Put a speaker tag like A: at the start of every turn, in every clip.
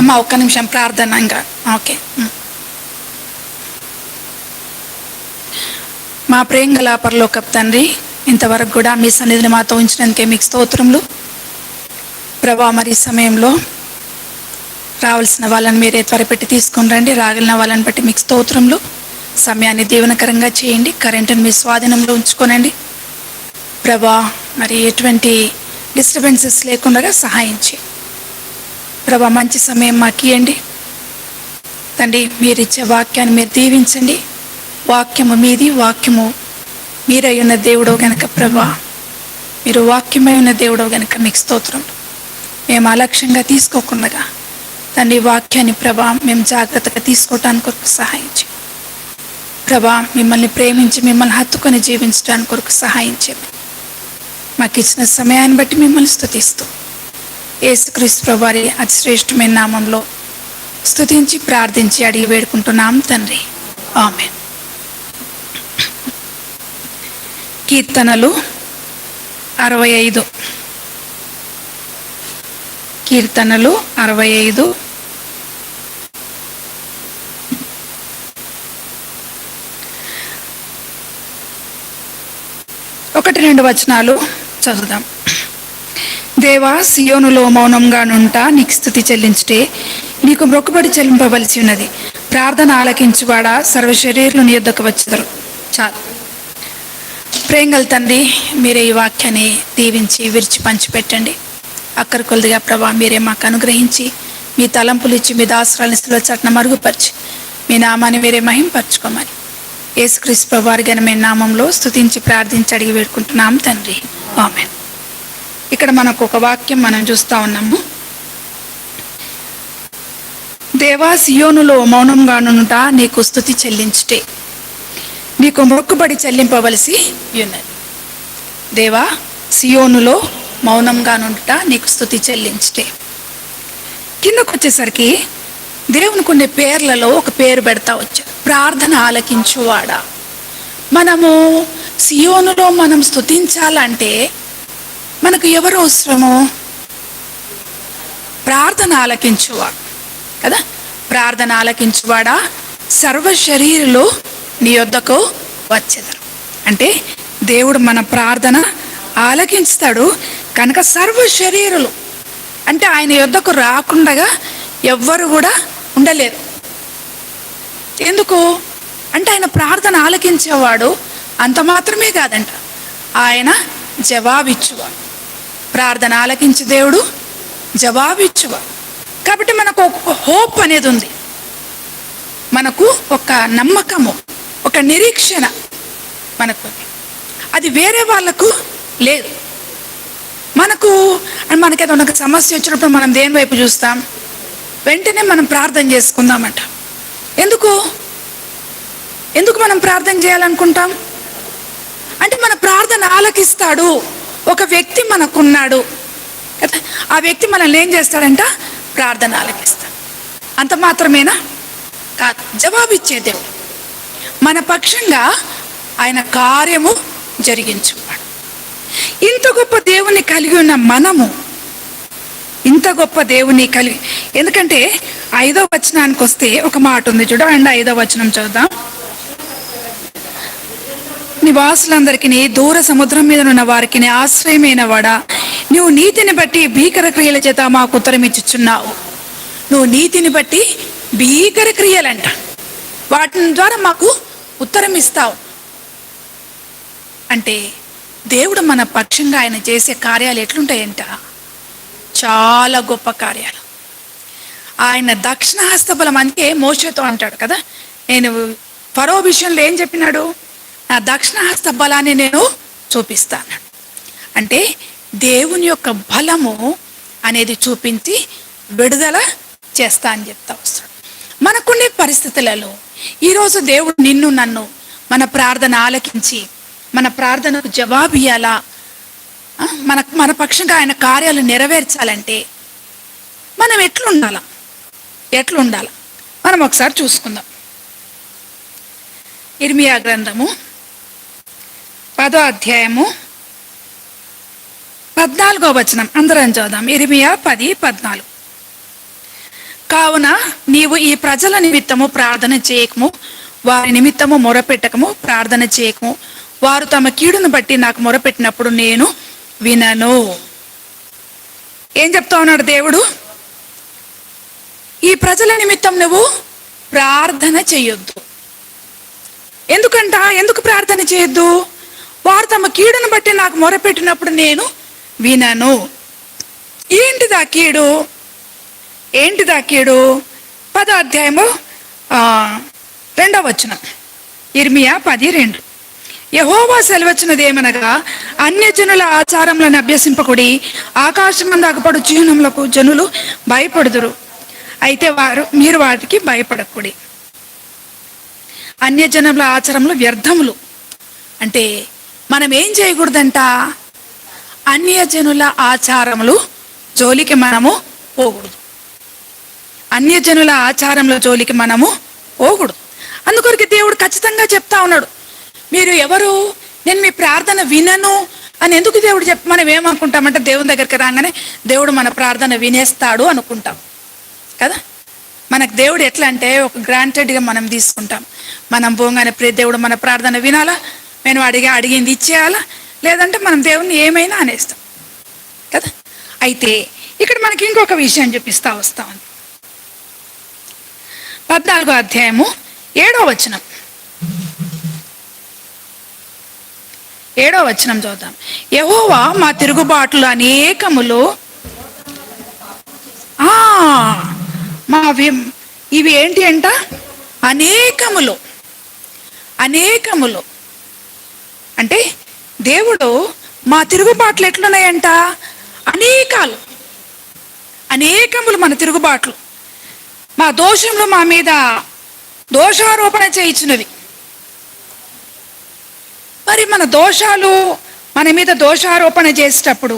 A: అమ్మ ఒక్క నిమిషం ప్రార్థన ఇంకా. ఓకే. మా ప్రేమ గల పరలోకపు తండ్రి, ఇంతవరకు కూడా మీ సన్నిధిని మాతో ఉంచినందుకే మీకు స్తోత్రములు ప్రభా. మరి సమయంలో రావాల్సిన వాళ్ళని మీరే త్వరపెట్టి తీసుకుని రండి. రాగలిగిన వాళ్ళని బట్టి మీకు స్తోత్రములు. సమయాన్ని దీవెనకరంగా చేయండి. కరెంటుని మీ స్వాధీనంలో ఉంచుకోనండి ప్రభా. మరి ఎటువంటి డిస్టర్బెన్సెస్ లేకుండా సహాయం చేయండి ప్రభా. మంచి సమయం మాకు ఇవ్వండి తండ్రి. మీరు ఇచ్చే వాక్యాన్ని మీరు దీవించండి. వాక్యము మీది, వాక్యము మీరై ఉన్న దేవుడో గనక ప్రభా, మీరు వాక్యమై ఉన్న దేవుడో గనక మీకు స్తోత్రం. మేము అలక్ష్యంగా తీసుకోకుండా తండ్రి వాక్యాన్ని ప్రభా మేము జాగ్రత్తగా తీసుకోవటానికి కొరకు సహాయం చేయండి ప్రభా. మిమ్మల్ని ప్రేమించి మిమ్మల్ని హత్తుకొని జీవించడానికి కొరకు సహాయం చేయండి. మాకు ఇచ్చిన సమయాన్ని బట్టి మిమ్మల్ని స్తుతిస్తూ యేసుక్రీస్తు ప్రభువారి అతి శ్రేష్టమైన నామంలో స్తుతించి ప్రార్థించి అడిగి వేడుకుంటున్నాం తండ్రి. ఆమేన్. కీర్తనలు 65. కీర్తనలు 65. ఒకటి రెండు వచనాలు చదువుదాం. దేవా, సియోనులో మౌనంగా నుంటా నీకు స్తుతి చెల్లించుటే నీకు మొక్కుబడి చెల్లింపవలసి ఉన్నది. ప్రార్థన ఆలకించువాడా, సర్వశరీరులు నీ యొద్దకు వచ్చెదరు. చాలు. ప్రేంగల్ తండ్రి, మీరే ఈ వాక్యాన్ని దీవించి విరిచి పంచిపెట్టండి. అక్కడి కొలదిగా ప్రభా మీరే మాకు అనుగ్రహించి మీ తలంపులు ఇచ్చి మీ దాసరాలని స్థితిలో చట్న మరుగుపరిచి మీ నామాన్ని మీరే మహింపరచుకోమని యేసుక్రీస్తు ప్రభువారి ఘనమైన నామంలో స్తుతించి ప్రార్థించి అడిగి వేడుకుంటున్నాం తండ్రి. ఆమేన్. ఇక్కడ మనకు ఒక వాక్యం మనం చూస్తూ ఉన్నాము. దేవా, సియోనులో మౌనంగా నుంట నీకు స్తుతి చెల్లించుటే నీకు మొక్కుబడి చెల్లింపవలసి ఉన్నది. దేవా, సియోనులో మౌనంగా నుంట నీకు స్తుతి చెల్లించుటే. కిందకు వచ్చేసరికి దేవుని కొన్ని పేర్లలో ఒక పేరు పెడతా వచ్చారు, ప్రార్థన ఆలకించువాడా. మనము సియోనులో మనం స్తుతించాలంటే మనకు ఎవరు అవసరము? ప్రార్థన ఆలకించువాడు కదా. ప్రార్థన ఆలకించువాడా, సర్వ శరీరులు నీ యొద్దకు వచ్చెదరు. అంటే దేవుడు మన ప్రార్థన ఆలకించుతాడు కనుక సర్వ శరీరులు అంటే ఆయన యొద్దకు రాకుండా ఎవ్వరు కూడా ఉండలేరు. ఎందుకు అంటే ఆయన ప్రార్థన ఆలకించేవాడు. అంత మాత్రమే కాదంట, ఆయన జవాబిచ్చువాడు. ప్రార్థన ఆలకించే దేవుడు జవాబిచ్చువాడు. కాబట్టి మనకు ఒక హోప్ అనేది ఉంది, మనకు ఒక నమ్మకము, ఒక నిరీక్షణ మనకు. అది వేరే వాళ్ళకు లేదు. మనకేదో ఒక సమస్య వచ్చినప్పుడు మనం దేని వైపు చూస్తాం? వెంటనే మనం ప్రార్థన చేసుకుందామంట. ఎందుకు మనం ప్రార్థన చేయాలనుకుంటాం అంటే మన ప్రార్థన ఆలకిస్తాడు. ఒక వ్యక్తి మనకున్నాడు కదా, ఆ వ్యక్తి మనల్ని ఏం చేస్తాడంట? ప్రార్థన ఆలకిస్తాడు. అంత మాత్రమేనా? కాదు, జవాబిచ్చే దేవుడు. మన పక్షంగా ఆయన కార్యము జరిగించువాడు. ఇంత గొప్ప దేవుని కలిగి ఉన్న మనము, ఇంత గొప్ప దేవుని కలిగి, ఎందుకంటే 5వ వచనానికి వస్తే ఒక మాట ఉంది చూడండి. 5వ వచనం చదువుదాం. నివాసులందరికీ, దూర సముద్రం మీద ఉన్న వారికి ఆశ్రయమైన వాడా, నువ్వు నీతిని బట్టి భీకర క్రియల చేత మాకు ఉత్తరం ఇచ్చుచున్నావు. నువ్వు నీతిని బట్టి భీకర క్రియలంట, వాటి ద్వారా మాకు ఉత్తరం ఇస్తావు. అంటే దేవుడు మన పక్షంగా ఆయన చేసే కార్యాలు ఎట్లుంటాయంట? చాలా గొప్ప కార్యాలు. ఆయన దక్షిణ హస్తబలం అంటే మోషేతో అంటాడు కదా, నేను ఫరో విషయంలో ఏం చెప్పినాడు? నా దక్షిణ హస్త బలాన్ని నేను చూపిస్తాను. అంటే దేవుని యొక్క బలము అనేది చూపించి విడుదల చేస్తా అని చెప్తా వస్తాడు. మనకునే పరిస్థితులలో ఈరోజు దేవుడు నిన్ను నన్ను మన ప్రార్థన ఆలకించి మన ప్రార్థనకు జవాబు ఇయ్యాలా, మన పక్షంగా ఆయన కార్యాలు నెరవేర్చాలంటే మనం ఎట్లుండాల మనం ఒకసారి చూసుకుందాం. ఇర్మియా గ్రంథము 10వ అధ్యాయము 14వ వచనం అందరం చదువుదాం. ఇర్మియా 10:14. కావున నీవు ఈ ప్రజల నిమిత్తము ప్రార్థన చేయకము, వారి నిమిత్తము మొరపెట్టకము, ప్రార్థన చేయకము. వారు తమ కీడును బట్టి నాకు మొరపెట్టినప్పుడు నేను వినను. ఏం చెప్తా ఉన్నాడు దేవుడు? ఈ ప్రజల నిమిత్తం నువ్వు ప్రార్థన చేయొద్దు. ఎందుకు ప్రార్థన చేయొద్దు? వారు తమ కీడును బట్టి నాకు మొరపెట్టినప్పుడు నేను వినను. ఏంటిదా కీడు? 10వ అధ్యాయము 2వ వచనం, ఇర్మియా 10:2. యెహోవా సెలవచ్చినది ఏమనగా, అన్యజనుల ఆచారములను అభ్యసింపకుడి. ఆకాశమందు అగపడు చిహ్నములకు జనులు భయపడుదురు, అయితే మీరు వాటికి భయపడకుడి. అన్యజనుల ఆచారములు వ్యర్థములు అంటే మనం ఏం చేయకూడదంట? అన్యజనుల ఆచారములు జోలికి మనము పోకూడదు. అన్యజనుల ఆచారంలో జోలికి మనము పోకూడదు. అందుకొరకు దేవుడు ఖచ్చితంగా చెప్తా ఉన్నాడు, మీరు ఎవరు? నేను మీ ప్రార్థన వినను అని ఎందుకు దేవుడు మనం ఏమనుకుంటామంటే దేవుని దగ్గరికి రాగానే దేవుడు మన ప్రార్థన వినేస్తాడు అనుకుంటాం కదా. మనకు దేవుడు ఎట్లా అంటే ఒక గ్రాంటెడ్గా మనం తీసుకుంటాం. మనం పోగానే దేవుడు మన ప్రార్థన వినాలా, నేను అడిగింది ఇచ్చేయాలా, లేదంటే మనం దేవుణ్ణి ఏమైనా అనేస్తాం కదా. అయితే ఇక్కడ మనకి ఇంకొక విషయం చూపిస్తా వస్తా ఉంది. 14వ అధ్యాయము 7వ వచనం, 7వ వచనం చూద్దాం. యెహోవా మా తిరుగుబాట్లు అనేకములు, ఇవి ఏంటి అంట? అనేకములు అంటే దేవుడు మా తిరుగుబాట్లు ఎట్లున్నాయంట? అనేకములు మన తిరుగుబాట్లు, మా దోషములు మా మీద దోషారోపణ చేయించినవి. మరి మన దోషాలు మన మీద దోషారోపణ చేసేటప్పుడు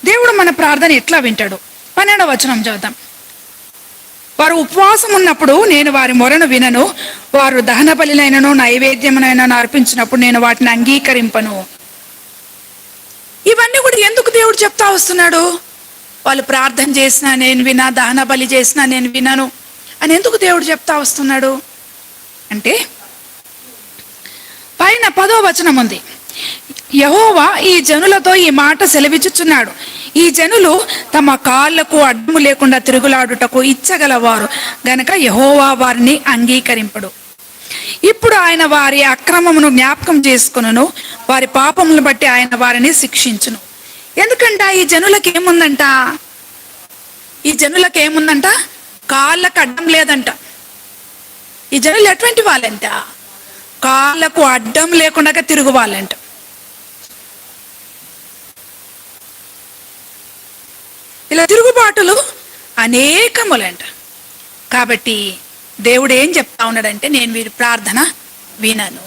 A: దేవుడు మన ప్రార్థన ఎట్లా వింటాడు? 12వ వచనం చూద్దాం. వారు ఉపవాసం ఉన్నప్పుడు నేను వారి మొరను వినను, వారు దహన బలినైనను నైవేద్యమునైనా అర్పించినప్పుడు నేను వాటిని అంగీకరింపను. ఇవన్నీ కూడా ఎందుకు దేవుడు చెప్తా వస్తున్నాడు? వాళ్ళు ప్రార్థన చేసినా నేను వినా, దహన బలి చేసినా నేను వినను అని ఎందుకు దేవుడు చెప్తా వస్తున్నాడు అంటే, పైన 10వ వచనం ఉంది. యెహోవా ఈ జనులతో ఈ మాట సెలవిచ్చుచున్నాడు, ఈ జనులు తమ కాళ్లకు అడ్డము లేకుండా తిరుగులాడుటకు ఇచ్చగలవారు గనక యెహోవా వారిని అంగీకరింపడు. ఇప్పుడు ఆయన వారి అక్రమమును జ్ఞాపకం చేసుకొనును, వారి పాపములను బట్టి ఆయన వారిని శిక్షించును. ఎందుకంట ఈ జనులకు ఏముందంట? కాళ్ళకు అడ్డం లేదంట. ఈ జనులు ఎటువంటి వాళ్ళంట? కాళ్ళకు అడ్డం లేకుండా తిరుగు వాళ్ళంట. ఇలా తిరుగుబాటులు అనేకములంట. కాబట్టి దేవుడు ఏం చెప్తా ఉన్నాడంటే, నేను వీరి ప్రార్థన వినను.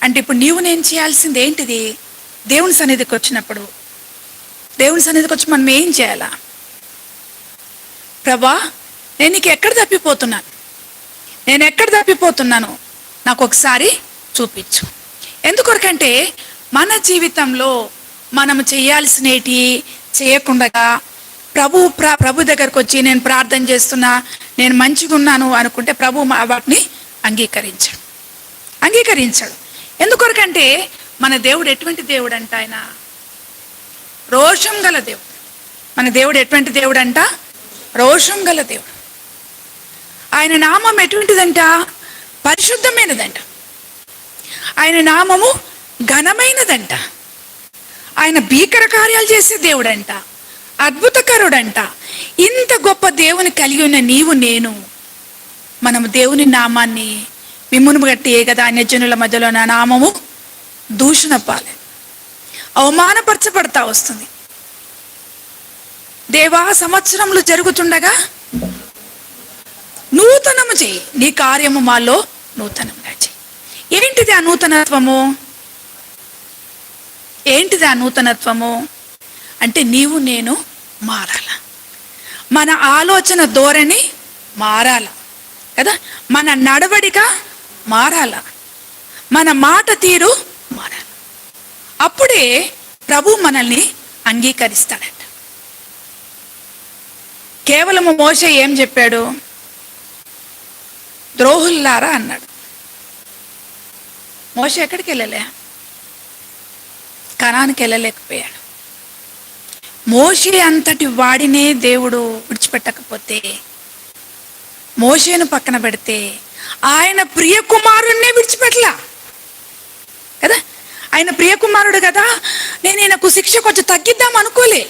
A: అంటే ఇప్పుడు నేను చేయాల్సింది ఏంటిది? దేవుని సన్నిధికి వచ్చినప్పుడు, దేవుని సన్నిధికి వచ్చి మనం ఏం చేయాలా? ప్రభా, నేను నీకు ఎక్కడ తప్పిపోతున్నాను, నాకు ఒకసారి చూపించు. ఎందుకొరకంటే మన జీవితంలో మనము చేయాల్సినవి చేయకుండా ప్రభు దగ్గరకు వచ్చి నేను ప్రార్థన చేస్తున్నా, నేను మంచిగా ఉన్నాను అనుకుంటే ప్రభు వాటిని అంగీకరించాడు. ఎందుకొరకంటే మన దేవుడు ఎటువంటి దేవుడు అంట? ఆయన రోషం గల దేవుడు. మన దేవుడు ఎటువంటి దేవుడు అంట? రోషం గల దేవుడు. ఆయన నామం ఎటువంటిదంట? పరిశుద్ధమైనదంట. ఆయన నామము ఘనమైనదంట. ఆయన భీకర కార్యాలు చేసే దేవుడంట, అద్భుతకరుడంట. ఇంత గొప్ప దేవుని కలిగి ఉన్న నీవు నేను మనము దేవుని నామాన్ని మిమ్మును బట్టి కదా అన్యజనుల మధ్యలో నా నామము దూషణ పాలే, అవమానపరచబడతా వస్తుంది. దేవా, సంవత్సరములు జరుగుతుండగా నూతనము చేయి, నీ కార్యము మాలో నూతనంగా చేయి. ఏంటిది ఆ నూతనత్వము అంటే నీవు నేను మారాల, మన ఆలోచన ధోరణి మారాల కదా, మన నడవడిక మారాల, మన మాట తీరు మారాల. అప్పుడే ప్రభు మనల్ని అంగీకరిస్తాడంట. కేవలము మోషే ఏం చెప్పాడు? ద్రోహుల్లారా అన్నాడు. మోషే ఎక్కడికి వెళ్ళలే, కనానికి వెళ్ళలేకపోయాడు. మోషే అంతటి వాడినే దేవుడు విడిచిపెట్టకపోతే, మోషేను పక్కన పెడితే ఆయన ప్రియ కుమారుణ్ణే విడిచిపెట్టలా కదా. ఆయన ప్రియ కుమారుడు కదా, నేను ఈయనకు శిక్ష కొంచెం తగ్గిద్దాం అనుకోలే.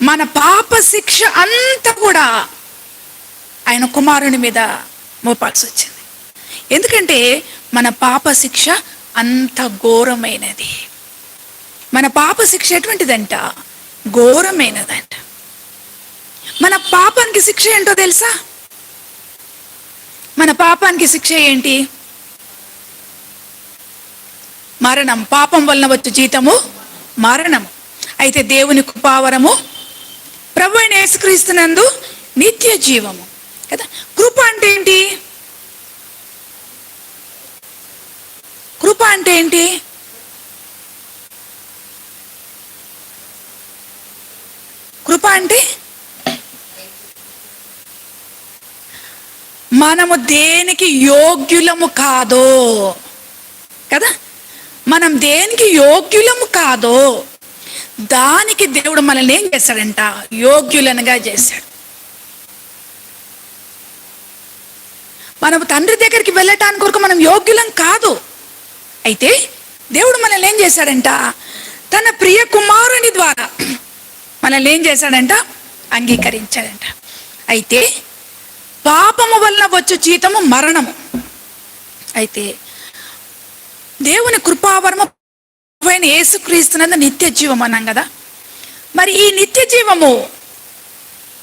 A: మన పాప శిక్ష అంతా కూడా ఆయన కుమారుని మీద మోపాల్సి వచ్చింది. ఎందుకంటే మన పాప శిక్ష అంత ఘోరమైనది. మన పాప శిక్ష ఎటువంటిదంట? ఘోరమైనదంట. మన పాపానికి శిక్ష ఏంటో తెలుసా? మన పాపానికి శిక్ష ఏంటి? మరణం. పాపం వలన వచ్చు జీతము మరణము. అయితే దేవుని కృపావరము ప్రభు అయిన యేసుక్రీస్తునందు నిత్య జీవము కదా. కృప అంటే ఏంటి? కృప అంటే ఏంటి? కృప అంటే మనము దేనికి యోగ్యులము కాదో కదా, మనం దేనికి యోగ్యులము కాదో దానికి దేవుడు మనల్ని ఏం చేశాడంట? యోగ్యులనుగా చేశాడు. మనము తండ్రి దగ్గరికి వెళ్ళటానికి కొరకు మనం యోగ్యులం కాదు. అయితే దేవుడు మనల్ని ఏం చేశాడంట? తన ప్రియ కుమారుని ద్వారా మనల్ని ఏం చేశాడంట? అంగీకరించాడంట. అయితే పాపము వలన వచ్చు జీతము మరణము. అయితే దేవుని కృపావరము అయిన యేసుక్రీస్తునందు నిత్య జీవం అన్నాం కదా. మరి ఈ నిత్య జీవము,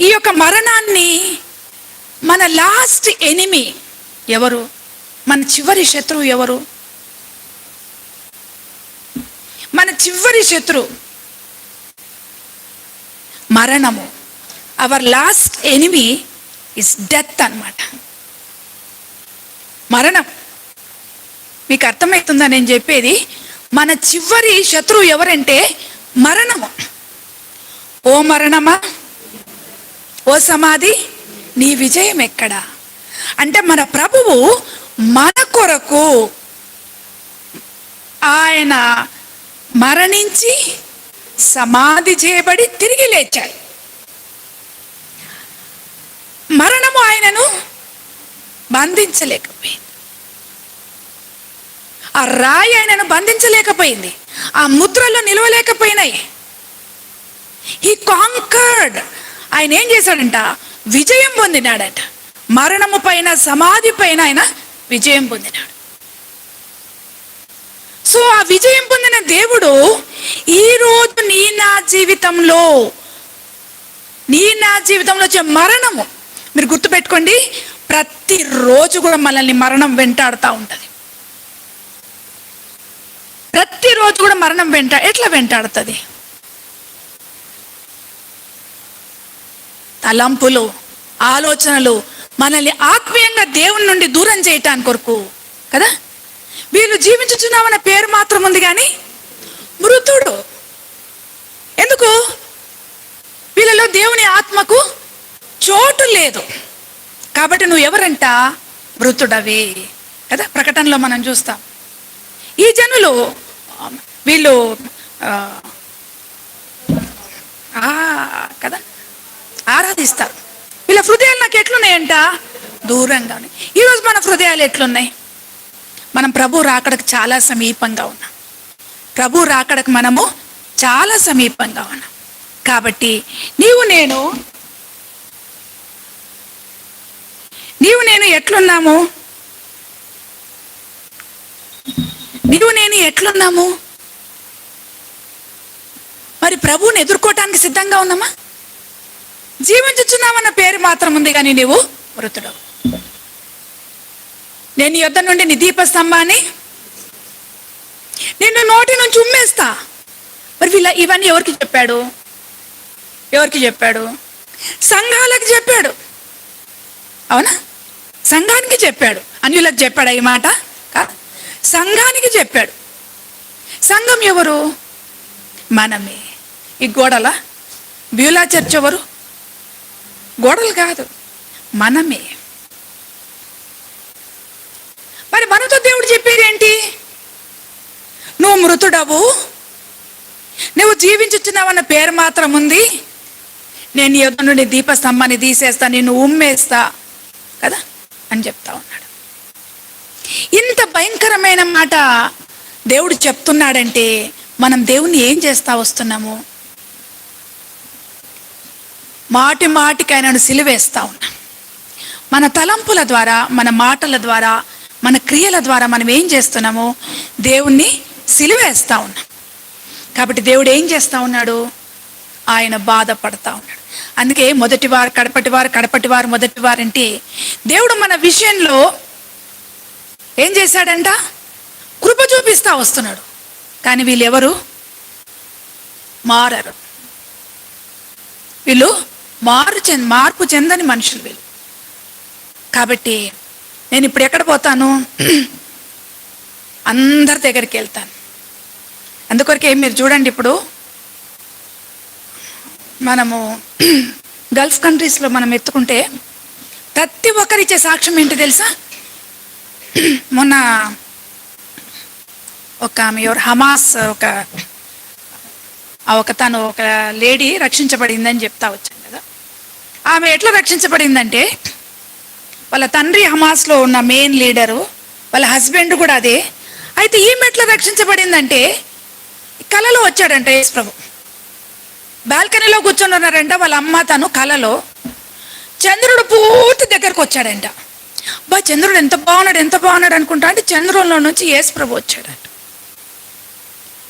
A: ఈ యొక్క మరణాన్ని మన లాస్ట్ ఎనిమి ఎవరు? మన చివరి శత్రువు ఎవరు? మన చివరి శత్రువు మరణము. Our last enemy is death అన్నమాట. మరణం. మీకు అర్థమవుతుందా నేను చెప్పేది? మన చివరి శత్రువు ఎవరంటే మరణము. ఓ మరణమా, ఓ సమాధి, నీ విజయం ఎక్కడా? అంటే మన ప్రభువు మన కొరకు ఆయన మరణించి సమాధి చేయబడి తిరిగి లేచాడు. మరణము ఆయనను బంధించలేకపోయింది. ఆ రాయి ఆయనను బంధించలేకపోయింది. ఆ ముద్రలో నిలవలేకపోయినాయి. He conquered. ఆయన ఏం చేశాడంట? విజయం పొందినాడట. మరణము పైన, సమాధి పైన ఆయన విజయం పొందినాడు. సో ఆ విజయం పొందిన దేవుడు ఈరోజు నీ నా జీవితంలో వచ్చే మరణము, మీరు గుర్తుపెట్టుకోండి, ప్రతిరోజు కూడా మనల్ని మరణం వెంటాడుతూ ఉంటుంది. ప్రతిరోజు కూడా మరణం ఎట్లా వెంటాడుతుంది? తలంపులు, ఆలోచనలు మనల్ని ఆత్మీయంగా దేవుని నుండి దూరం చేయటానికి కొరకు కదా. వీళ్ళు జీవించుచున్నామన్న పేరు మాత్రం ఉంది కానీ మృతుడు. ఎందుకు? వీళ్ళలో దేవుని ఆత్మకు చోటు లేదు. కాబట్టి నువ్వు ఎవరంట? మృతుడవే కదా. ప్రకటనలో మనం చూస్తాం, ఈ జనులు వీళ్ళు కదా ఆరాధిస్తారు. వీళ్ళ హృదయాలు నాకు ఎట్లున్నాయంట? దూరంగా ఉన్నాయి. ఈరోజు మన హృదయాలు ఎట్లున్నాయి? మనం ప్రభు రాకడకు చాలా సమీపంగా ఉన్నాం. ప్రభు రాకడకు మనము చాలా సమీపంగా ఉన్నాం. కాబట్టి నీవు నేను ఎట్లున్నాము? నీవు నేను ఎట్లున్నాము? మరి ప్రభువుని ఎదుర్కోవటానికి సిద్ధంగా ఉన్నామా? జీవించుచున్నామన్న పేరు మాత్రం ఉంది కానీ నీవు మృతుడు. నేను నీ యొద్ద నుండి నీ దీపస్తంభాన్ని నిన్ను నోటి నుంచి ఉమ్మేస్తా. మరి ఇవన్నీ ఎవరికి చెప్పాడు? ఎవరికి చెప్పాడు? సంఘాలకు చెప్పాడు. అవునా? సంఘానికి చెప్పాడు. అన్యులకు చెప్పాడు ఈ మాట? సంఘానికి చెప్పాడు. సంఘం ఎవరు? మనమే. ఈ గోడల బ్యూలా చర్చ్ ఎవరు? గోడలు కాదు, మనమే. మరి మనతో దేవుడు చెప్పేది ఏంటి? నువ్వు మృతుడవు, నువ్వు జీవించుచున్నావన్న పేరు మాత్రం ఉంది, నేను యుద్ధ నుండి దీపస్తంభాన్ని తీసేస్తా, నిన్ను ఉమ్మేస్తా కదా అని చెప్తా ఉన్నాడు. ఇంత భయంకరమైన మాట దేవుడు చెప్తున్నాడంటే మనం దేవుణ్ణి ఏం చేస్తా వస్తున్నాము? మాటి మాటికి ఆయనను సిలువేస్తా ఉన్నాం. మన తలంపుల ద్వారా, మన మాటల ద్వారా, మన క్రియల ద్వారా మనం ఏం చేస్తున్నాము? దేవుణ్ణి సిలువేస్తా ఉన్నాం. కాబట్టి దేవుడు ఏం చేస్తా ఉన్నాడు? ఆయన బాధపడతా ఉన్నాడు. అందుకే మొదటివారు కడపటివారు, కడపటివారు మొదటివారు అంటే దేవుడు మన విషయంలో ఏం చేశాడంట? కృప చూపిస్తా వస్తున్నాడు. కానీ వీళ్ళెవరు? మారరు. వీళ్ళు మార్పు చెందని మనుషులు వీళ్ళు. కాబట్టి నేను ఇప్పుడు ఎక్కడ పోతాను? అందరి దగ్గరికి వెళ్తాను. అందుకొరకే మీరు చూడండి, ఇప్పుడు మనము గల్ఫ్ కంట్రీస్లో మనం ఎత్తుకుంటే ప్రతి ఒక్కరిచ్చే సాక్ష్యం ఏంటి తెలుసా? మొన్న ఒక ఆమె ఎవరు, హమాస్ తను ఒక లేడీ రక్షించబడిందని చెప్తా వచ్చాను కదా. ఆమె ఎట్లా రక్షించబడిందంటే, వాళ్ళ తండ్రి హమాస్లో ఉన్న మెయిన్ లీడరు, వాళ్ళ హస్బెండ్ కూడా అదే. అయితే ఈమె ఎట్లా రక్షించబడిందంటే, కలలో వచ్చాడంట యేసు ప్రభు. బాల్కనీలో కూర్చొని ఉన్నారంట వాళ్ళ అమ్మ, తను కలలో చంద్రుడు పూర్తి దగ్గరకు వచ్చాడంట. చంద్రుడు ఎంత బాగున్నాడు అనుకుంటా అంటే చంద్రుల్లో నుంచి యేసు ప్రభు వచ్చాడంట.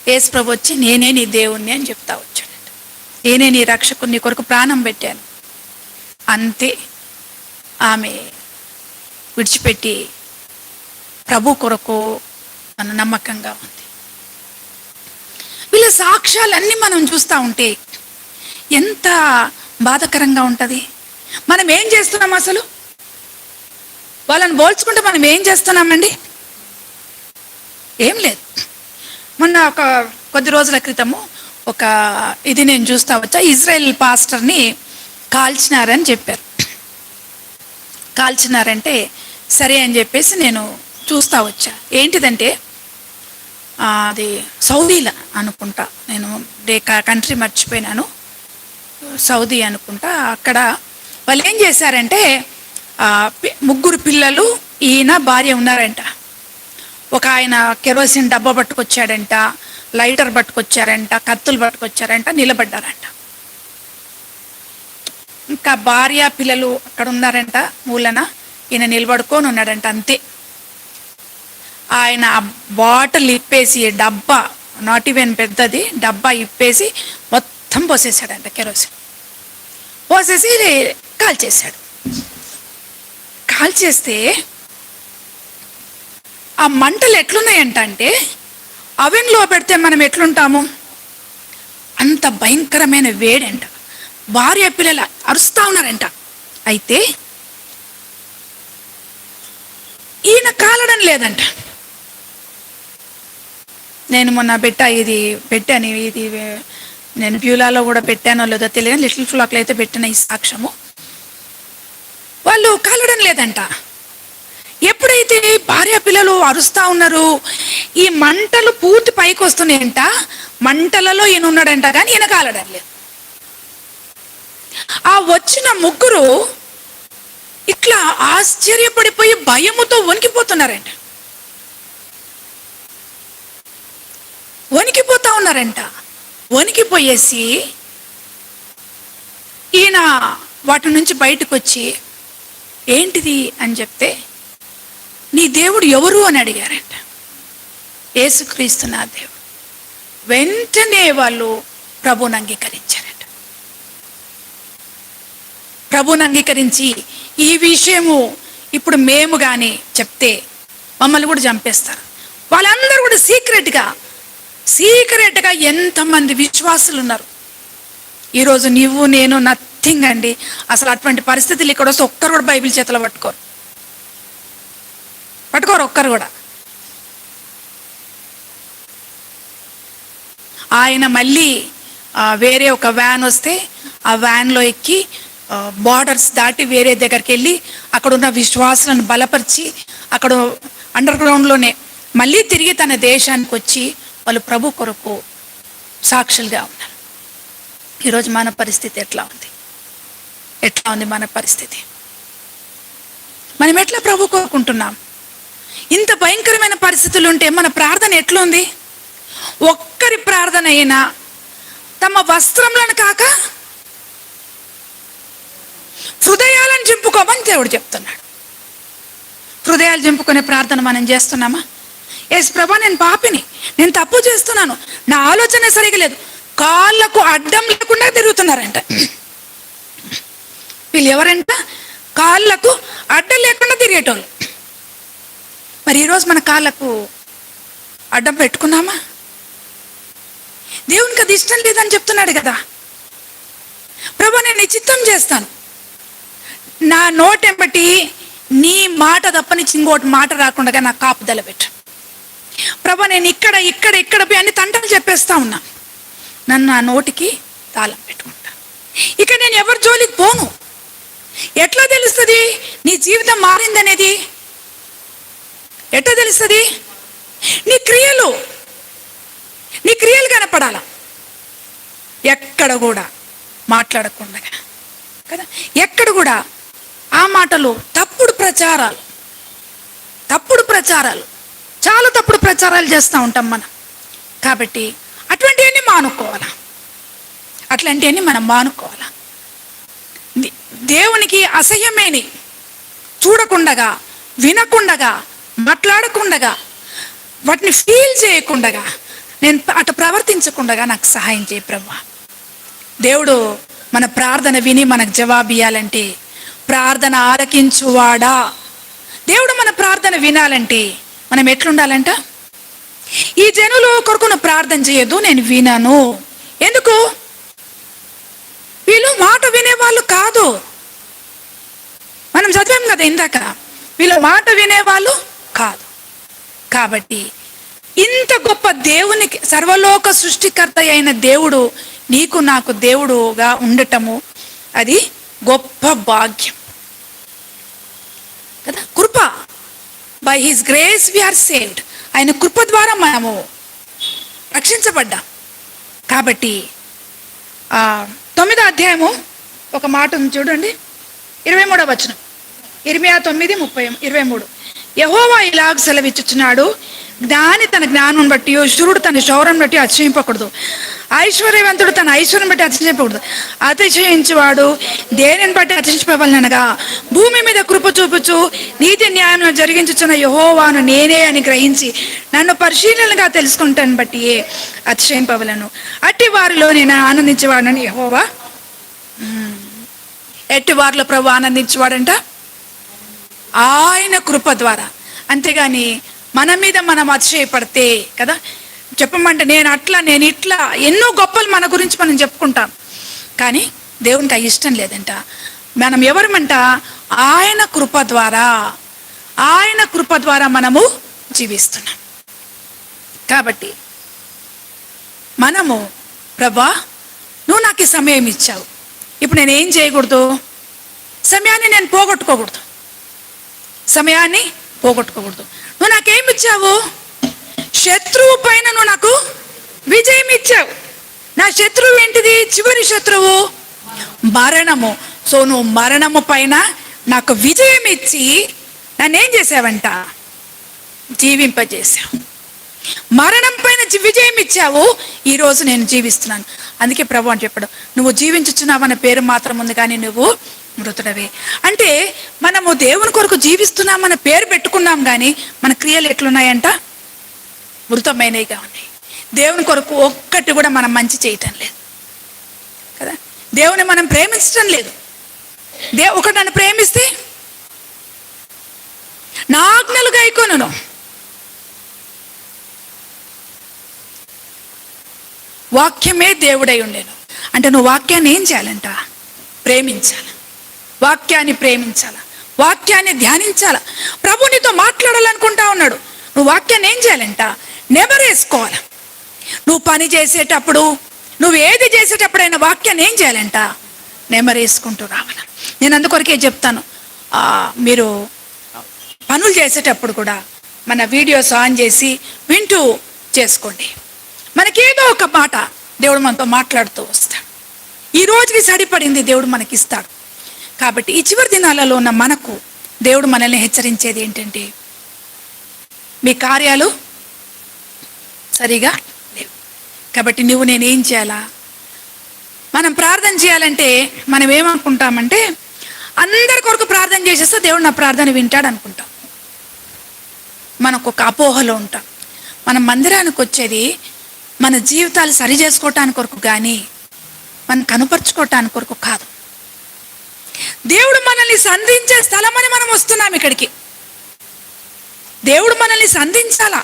A: యేసు ప్రభు వచ్చి, నేనే నీ దేవుణ్ణి అని చెప్తా వచ్చాడంట. నేనే నీ రక్షకుని, నీ కొరకు ప్రాణం పెట్టాను. అంతే, ఆమె విడిచిపెట్టి ప్రభు కొరకు మన నమ్మకంగా ఉంది. వీళ్ళ సాక్ష్యాలన్నీ మనం చూస్తూ ఉంటే ఎంత బాధాకరంగా ఉంటుంది. మనం ఏం చేస్తున్నాం అసలు? వాళ్ళని పోల్చుకుంటే మనం ఏం చేస్తున్నామండి? ఏం లేదు. మొన్న కొద్ది రోజుల క్రితము ఇది నేను చూస్తా వచ్చా, ఇజ్రాయెల్ పాస్టర్ని కాల్చినారని చెప్పారు. కాల్చినారంటే సరే అని చెప్పేసి నేను చూస్తా వచ్చా. ఏంటిదంటే అది సౌదీలా అనుకుంటా, నేను కంట్రీ మర్చిపోయినాను, సౌదీ అనుకుంటా. అక్కడ వాళ్ళు ఏం చేశారంటే, 3 పిల్లలు, ఈయన భార్య ఉన్నారంట. ఒక ఆయన కెరోసిన్ డబ్బా పట్టుకొచ్చాడంట, లైటర్ పట్టుకొచ్చారంట, కత్తులు పట్టుకొచ్చారంట, నిలబడ్డారంట. ఇంకా భార్య పిల్లలు అక్కడ ఉన్నారంట మూలన, ఈయన నిలబడుకొని ఉన్నాడంట. అంతే. ఆయన బాటిల్ ఇప్పేసి, డబ్బా, నాట్ ఈవెన్ పెద్దది డబ్బా ఇప్పేసి మొత్తం పోసేసాడంట, కెరోసిన్ పోసేసి కాల్చేశాడు. కాల్చేస్తే ఆ మంటలు ఎట్లున్నాయంట అంటే, అవెన్లో పెడితే మనం ఎట్లుంటాము అంత భయంకరమైన వేడంట. భార్య పిల్లలు అరుస్తా ఉన్నారంట. అయితే ఈయన కాలడం లేదంట. నేను మొన్న పెట్టాను, ఇది నేను బ్యూలాలో కూడా పెట్టానో లేదో తెలియదు, లిటిల్ ఫ్లాక్లో అయితే పెట్టిన ఈ సాక్ష్యము. వాళ్ళు కాలడం లేదంట. ఎప్పుడైతే భార్య పిల్లలు అరుస్తా ఉన్నారు, ఈ మంటలు పూర్తి పైకి వస్తున్నాయంట. మంటలలో ఈయన ఉన్నాడంట, కానీ ఈయన కాలడం లేదు. ఆ వచ్చిన 3 ఇట్లా ఆశ్చర్యపడిపోయి భయముతో వణికిపోతున్నారంట. వణికిపోతా ఉన్నారంట. వణికిపోయేసి ఈయన వాటి నుంచి బయటకు వచ్చి, ఏంటిది అని చెప్తే, నీ దేవుడు ఎవరు అని అడిగారంట. యేసుక్రీస్తు నా దేవుడు. వెంటనే వాళ్ళు ప్రభువుని అంగీకరించారంట. ప్రభువుని అంగీకరించి, ఈ విషయము ఇప్పుడు మేము కానీ చెప్తే మమ్మల్ని కూడా చంపేస్తారు. వాళ్ళందరూ కూడా సీక్రెట్గా ఎంతమంది విశ్వాసులు ఉన్నారు. ఈరోజు నువ్వు నేను నథింగ్ అండి. అసలు అటువంటి పరిస్థితులు ఇక్కడ వస్తే ఒక్కరు కూడా బైబిల్ చేతిలో పట్టుకోరు ఒక్కరు కూడా. ఆయన మళ్ళీ వేరే ఒక వ్యాన్ వస్తే ఆ వ్యాన్లో ఎక్కి బార్డర్స్ దాటి వేరే దగ్గరికి వెళ్ళి అక్కడ ఉన్న విశ్వాసులను బలపరిచి అక్కడ అండర్ గ్రౌండ్లోనే మళ్ళీ తిరిగి తన దేశానికి వచ్చి వాళ్ళు ప్రభు కొరకు సాక్షులుగా ఉన్నారు. ఈరోజు మన పరిస్థితి ఎట్లా ఉంది మన పరిస్థితి? మనం ఎట్లా ప్రభు కోరుకుంటున్నాం? ఇంత భయంకరమైన పరిస్థితులు ఉంటే మన ప్రార్థన ఎట్లుంది? ఒక్కరి ప్రార్థన అయినా తమ వస్త్రములను కాక హృదయాలను చింపుకోమని దేవుడు చెప్తున్నాడు. హృదయాలు చింపుకునే ప్రార్థన మనం చేస్తున్నామా? యేసు ప్రభా, నేను పాపిని, నేను తప్పు చేస్తున్నాను, నా ఆలోచన సరిగా లేదు. కాళ్ళకు అడ్డం లేకుండా తిరుగుతున్నారంట వీళ్ళు. ఎవరంట? కాళ్ళకు అడ్డం లేకుండా తిరిగేటోళ్ళు. మరి ఈరోజు మన కాళ్ళకు అడ్డం పెట్టుకున్నామా? దేవునికి అది ఇష్టం లేదని చెప్తున్నాడు కదా. ప్రభా, నేను నీ చిత్తం చేస్తాను, నా నోటెంబటి నీ మాట తప్పని ఇంకోటి మాట రాకుండా నా కాపుదల పెట్టు. ప్రభా, నేను ఇక్కడ పోయి అన్ని తంటలు చెప్పేస్తా ఉన్నా, నన్ను నా నోటికి తాళం పెట్టుకుంటా. ఇక నేను ఎవరి జోలికి పోను. ఎట్లా తెలుస్తుంది నీ జీవితం మారిందనేది? ఎట్లా తెలుస్తుంది? నీ క్రియలు కనపడాల. ఎక్కడ కూడా మాట్లాడకుండా కదా, ఎక్కడ కూడా ఆ మాటలు, తప్పుడు ప్రచారాలు, చాలా తప్పుడు ప్రచారాలు చేస్తూ ఉంటాం మనం. కాబట్టి అటువంటివన్నీ మనం మానుకోవాలా. దేవునికి అసహ్యమేని చూడకుండగా, వినకుండగా, మాట్లాడకుండగా, వాటిని ఫీల్ చేయకుండగా, నేను అటు ప్రవర్తించకుండగా నాకు సహాయం చేయి ప్రభువా. దేవుడు మన ప్రార్థన విని మనకు జవాబు ఇవ్వాలంటే, ప్రార్థన ఆలకించువాడా, దేవుడు మన ప్రార్థన వినాలంటే మనం ఎట్లుండాలంట? ఈ జనులు కొరకు నువ్వు ప్రార్థన చేయొద్దు, నేను వినను. ఎందుకు? వీళ్ళు మాట వినేవాళ్ళు కాదు. మనం చదివాం కదా ఇందాక, వీళ్ళు మాట వినేవాళ్ళు కాదు. కాబట్టి ఇంత గొప్ప దేవునికి, సర్వలోక సృష్టికర్త అయిన దేవుడు నీకు నాకు దేవుడుగా ఉండటము అది గొప్ప భాగ్యం కదా. కృప, by his grace we are saved. ఆయన కృప ద్వారా మనము రక్షించబడ్డాం. కాబట్టి 9వ అధ్యాయము ఒక మాట ఉంది చూడండి, 23వ వచనం. ఇర్మియా 9:23. యెహోవా ఇలాగ సెలవిచ్చుచున్నాడు, జ్ఞాని తన జ్ఞానం బట్టి, శూరుడు తన శౌర్యం బట్టి అతిశయింపకూడదు, ఐశ్వర్యవంతుడు తన ఐశ్వర్యం బట్టి అతిశయింపకూడదు. అతిశయించువాడు దేనిని బట్టి అతిశయింపవలనగా, భూమి మీద కృప చూపుచు నీతి న్యాయం జరిగించుచున్న యెహోవాను నేనే అని గ్రహించి నన్ను పరిశీలనగా తెలుసుకుంటాను బట్టి అతిశయింపవలను. అట్టి వారిలో నేను ఆనందించేవాడని యెహోవా. ఎట్టి వారిలో ప్రభు ఆనందించేవాడంట? ఆయన కృప ద్వారా. అంతేగాని మన మీద మనం అతిశయపడితే కదా, చెప్పమంటే నేను ఇట్లా ఎన్నో గొప్పలు మన గురించి మనం చెప్పుకుంటాం. కానీ దేవునికి ఆ ఇష్టం లేదంట. మనం ఎవరమంట? ఆయన కృప ద్వారా మనము జీవిస్తున్నాం. కాబట్టి మనము, ప్రభా నువ్వు నాకు ఈ సమయం ఇచ్చావు, ఇప్పుడు నేను ఏం చేయకూడదు? సమయాన్ని నేను పోగొట్టుకోకూడదు. నువ్వు నాకేమి ఇచ్చావు? శత్రువు పైన నువ్వు నాకు విజయం ఇచ్చావు. నా శత్రువు ఏంటిది? చివరి శత్రువు మరణము. సో నువ్వు మరణము పైన నాకు విజయం ఇచ్చి నన్నేం చేసావంట? జీవింపజేసావు. మరణం పైన విజయం ఇచ్చావు, ఈరోజు నేను జీవిస్తున్నాను. అందుకే ప్రభు అని చెప్పాడు, నువ్వు జీవించుచున్నావు అనే పేరు మాత్రం ఉంది, కానీ నువ్వు మృతుడవే. అంటే మనము దేవుని కొరకు జీవిస్తున్నామన్న పేరు పెట్టుకున్నాం, కానీ మన క్రియలు ఎట్లున్నాయంట? మృతమైనవిగా ఉన్నాయి. దేవుని కొరకు ఒక్కటి కూడా మనం మంచి చేయటం లేదు కదా. దేవుని మనం ప్రేమించటం లేదు. ఒకటి నన్ను ప్రేమిస్తే నా ఆజ్ఞలు గైకొనును. వాక్యమే దేవుడై ఉండేను అంటే నువ్వు వాక్యాన్ని ఏం చేయాలంట? ప్రేమించాలి. వాక్యాన్ని ప్రేమించాలా, వాక్యాన్ని ధ్యానించాలా. ప్రభు నీతో మాట్లాడాలనుకుంటా ఉన్నాడు. నువ్వు వాక్యాన్ని ఏం చేయాలంట? నెమరేసుకోవాలి. నువ్వు పని చేసేటప్పుడు, నువ్వు ఏది చేసేటప్పుడైనా వాక్యాన్ని ఏం చేయాలంట? నెమరేసుకుంటూ రావాలి. నేను అందుకొరకే చెప్తాను, మీరు పనులు చేసేటప్పుడు కూడా మన వీడియోస్ ఆన్ చేసి వింటూ చేసుకోండి. మనకేదో ఒక మాట దేవుడు మనతో మాట్లాడుతూ వస్తాడు. ఈ రోజుకి సరిపడింది దేవుడు మనకిస్తాడు. కాబట్టి ఈ చివరి దినాలలో ఉన్న మనకు దేవుడు మనల్ని హెచ్చరించేది ఏంటంటే, మీ కార్యాలు సరిగా లేవు. కాబట్టి నువ్వు నేనేం చేయాలా? మనం ప్రార్థన చేయాలంటే మనం ఏమనుకుంటామంటే, అందరి కొరకు ప్రార్థన చేసేస్తే దేవుడు నా ప్రార్థన వింటాడు అనుకుంటాం. మనకు ఒక అపోహలో ఉంటాం. మనం మందిరానికి వచ్చేది మన జీవితాలు సరి చేసుకోవటానికి కొరకు కానీ మనం కనుపరుచుకోవటానికి కొరకు కాదు. దేవుడు మనల్ని సంధించే స్థలమని మనం వస్తున్నాం ఇక్కడికి. దేవుడు మనల్ని సంధించాలా,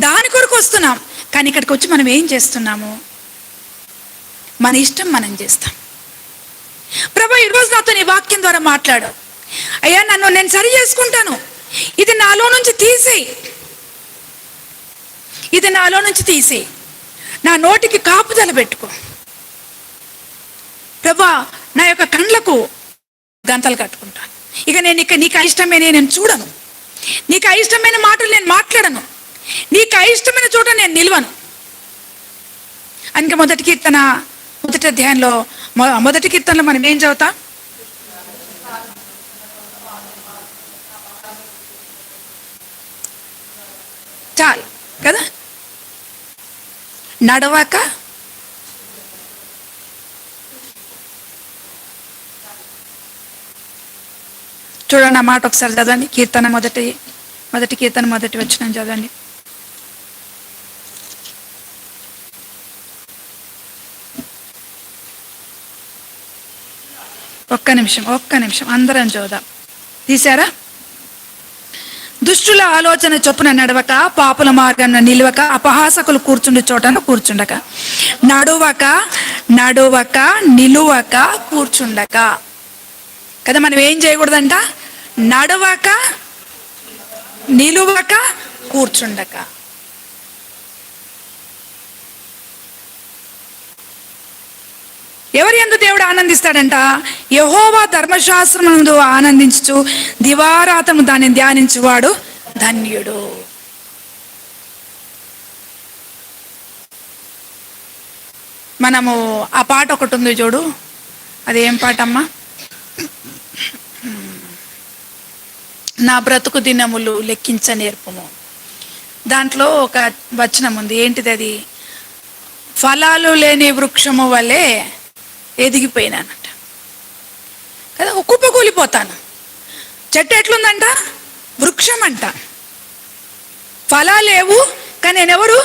A: దాని కొరకు వస్తున్నాం. కానీ ఇక్కడికి వచ్చి మనం ఏం చేస్తున్నాము? మన ఇష్టం మనం చేస్తాం. ప్రభా, ఈరోజు నాతో నీ వాక్యం ద్వారా మాట్లాడు అయ్యా, నన్ను నేను సరి చేసుకుంటాను, ఇది నాలో నుంచి తీసేయి, ఇది నాలో నుంచి తీసేయి, నా నోటికి కాపుదల పెట్టుకో ప్రభా, నా యొక్క కండ్లకు గంతలు కట్టుకుంటాను. ఇక నీకు అయిష్టమైన నేను చూడను, నీకు అయిష్టమైన మాటలు నేను మాట్లాడను, నీకు అయిష్టమైన చోట నేను నిల్వను. అందుకే మొదటి కీర్తన మొదటి అధ్యాయంలో మొదటి కీర్తనలో మనం ఏం చదువుతాం? చాలు కదా, నడవక చూడండి ఆ మాట ఒకసారి చదవండి. కీర్తన మొదటి కీర్తన మొదటి వచనం చదవండి. ఒక్క నిమిషం అందరం చూద్దాం. తీశారా? దుష్టుల ఆలోచన చొప్పున నడవక, పాపుల మార్గాన్ని నిలవక, అపహాసకులు కూర్చుండే చోటను కూర్చుండక, నడువక నిలువక కూర్చుండక కదా. మనం ఏం చేయకూడదంట? నడవక నిలువక కూర్చుండక. ఎవరి యందు దేవుడు ఆనందిస్తాడంట? యెహోవా ధర్మశాస్త్రమునందు ఆనందించు దివారాతము దాన్ని ధ్యానించువాడు ధన్యుడు. మనము ఆ పాట ఒకటి ఉంది చూడు, అదేం పాట అమ్మా? నా బ్రతుకు దినములు లెక్కించ నేర్పుము. దాంట్లో ఒక వచనం ఉంది, ఏంటిది అది? ఫలాలు లేని వృక్షము వలె ఎదిగిపోయినానంట కదా, కుప్పకూలిపోతాను. చెట్టు ఎట్లుందంట? వృక్షం అంట. ఫలాలేవు కానీ నేనెవరు?